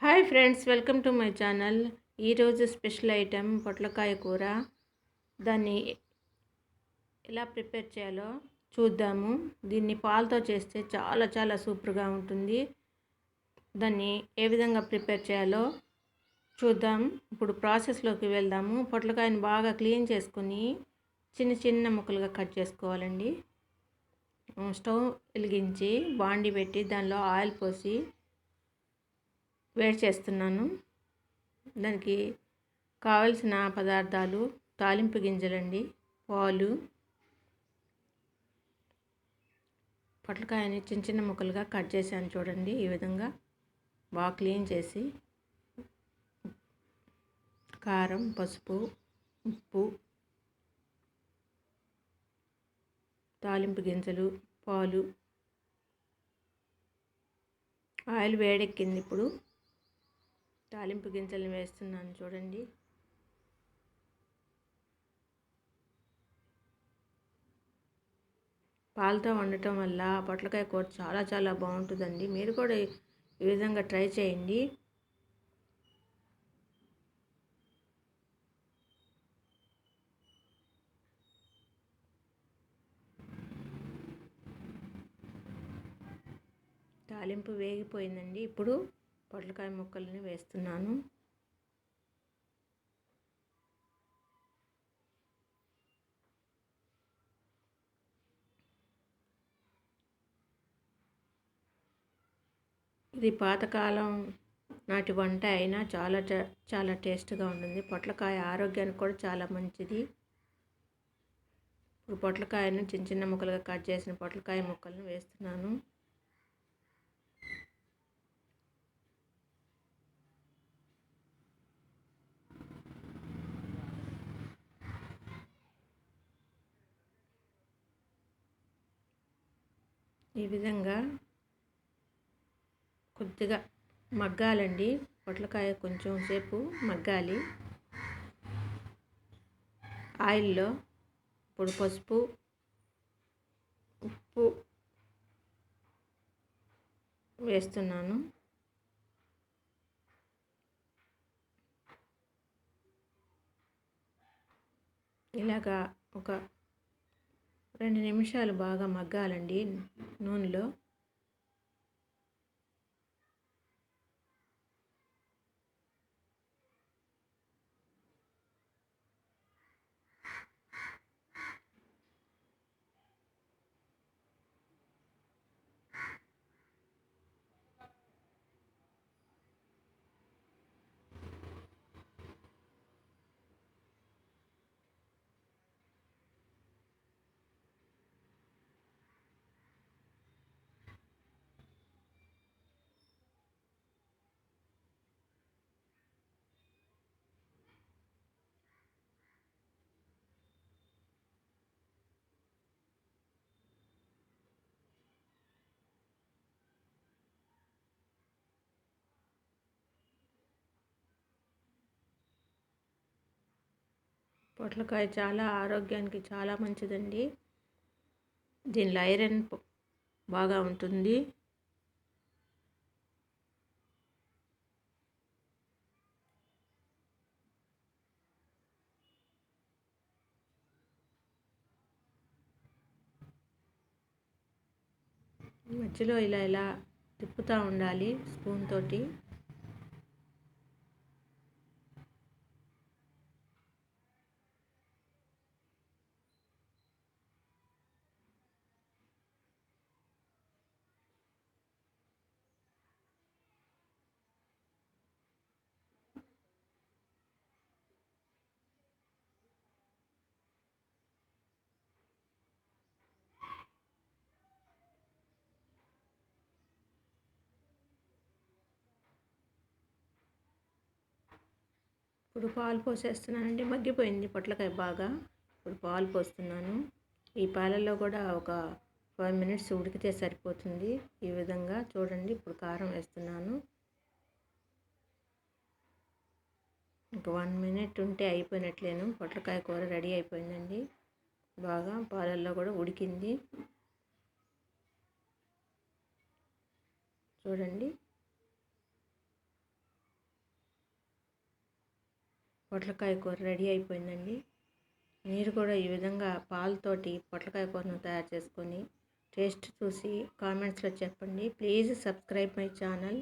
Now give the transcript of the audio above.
Hi friends, welcome to my channel. ఈరోజు special item పొట్లకాయ కూర. దాన్ని ఎలా ప్రిపేర్ చేయాలో చూద్దాము. దీన్ని పాలతో చేస్తే చాలా చాలా సూపర్గా ఉంటుంది. దాన్ని ఏ విధంగా ప్రిపేర్ చేయాలో చూద్దాం. ఇప్పుడు ప్రాసెస్లోకి వెళ్దాము. పొట్లకాయని బాగా క్లీన్ చేసుకొని చిన్న చిన్న ముక్కలుగా కట్ చేసుకోవాలండి. స్టవ్ వెలిగించి బాండి పెట్టి దానిలో ఆయిల్ పోసి వేడి చేస్తున్నాను. దానికి కావలసిన పదార్థాలు తాలింపు గింజలండి, పాలు, పొట్లకాయని చిన్న చిన్న ముక్కలుగా కట్ చేశాను చూడండి. ఈ విధంగా బాగా క్లీన్ చేసి కారం, పసుపు, ఉప్పు, తాలింపు గింజలు, పాలు, ఆయిల్ వేడెక్కింది. ఇప్పుడు తాలింపు గింజలను వేస్తున్నాను చూడండి. పాలతో వండటం వల్ల పొట్లకాయ కూర చాలా చాలా బాగుంటుందండి. మీరు కూడా ఈ విధంగా ట్రై చేయండి. తాలింపు వేగిపోయిందండి. ఇప్పుడు పొట్లకాయ ముక్కల్ని వేస్తున్నాను. ఇది పాతకాలం నాటి వంట అయినా చాలా చాలా టేస్ట్గా ఉంటుంది. పొట్లకాయ ఆరోగ్యానికి కూడా చాలా మంచిది. ఇప్పుడు పొట్లకాయను చిన్న చిన్న ముక్కలుగా కట్ చేసిన పొట్లకాయ ముక్కలను వేస్తున్నాను. ఈ విధంగా కొద్దిగా మగ్గాలండి. పొట్లకాయ కొంచెం సేపు మగ్గాలి ఆయిల్లో. ఇప్పుడు పసుపు, ఉప్పు వేస్తున్నాను. ఇలాగా ఒక 2 నిమిషాలు బాగా మగ్గాలండి నూనెలో. పొట్లకాయ చాలా ఆరోగ్యానికి చాలా మంచిదండి. దీనిలో ఐరన్ బాగా ఉంటుంది. మధ్యలో ఇలా తిప్పుతూ ఉండాలి స్పూన్ తోటి. ఇప్పుడు పాలు పోసేస్తున్నానండి. మగ్గిపోయింది పొట్లకాయ బాగా. ఇప్పుడు పాలు పోస్తున్నాను. ఈ పాలల్లో కూడా ఒక 5 మినిట్స్ ఉడికితే సరిపోతుంది. ఈ విధంగా చూడండి. ఇప్పుడు కారం వేస్తున్నాను. ఇంక 1 మినిట్ ఉంటే అయిపోయినట్లేను. పొట్లకాయ కూర రెడీ అయిపోయిందండి. బాగా పాలల్లో కూడా ఉడికింది చూడండి. పొట్లకాయ కూర రెడీ అయిపోయిందండి. మీరు కూడా ఈ విధంగా పాలతోటి పొట్లకాయ కూరను తయారు చేసుకొని టేస్ట్ చూసి కామెంట్స్లో చెప్పండి. Please subscribe my channel.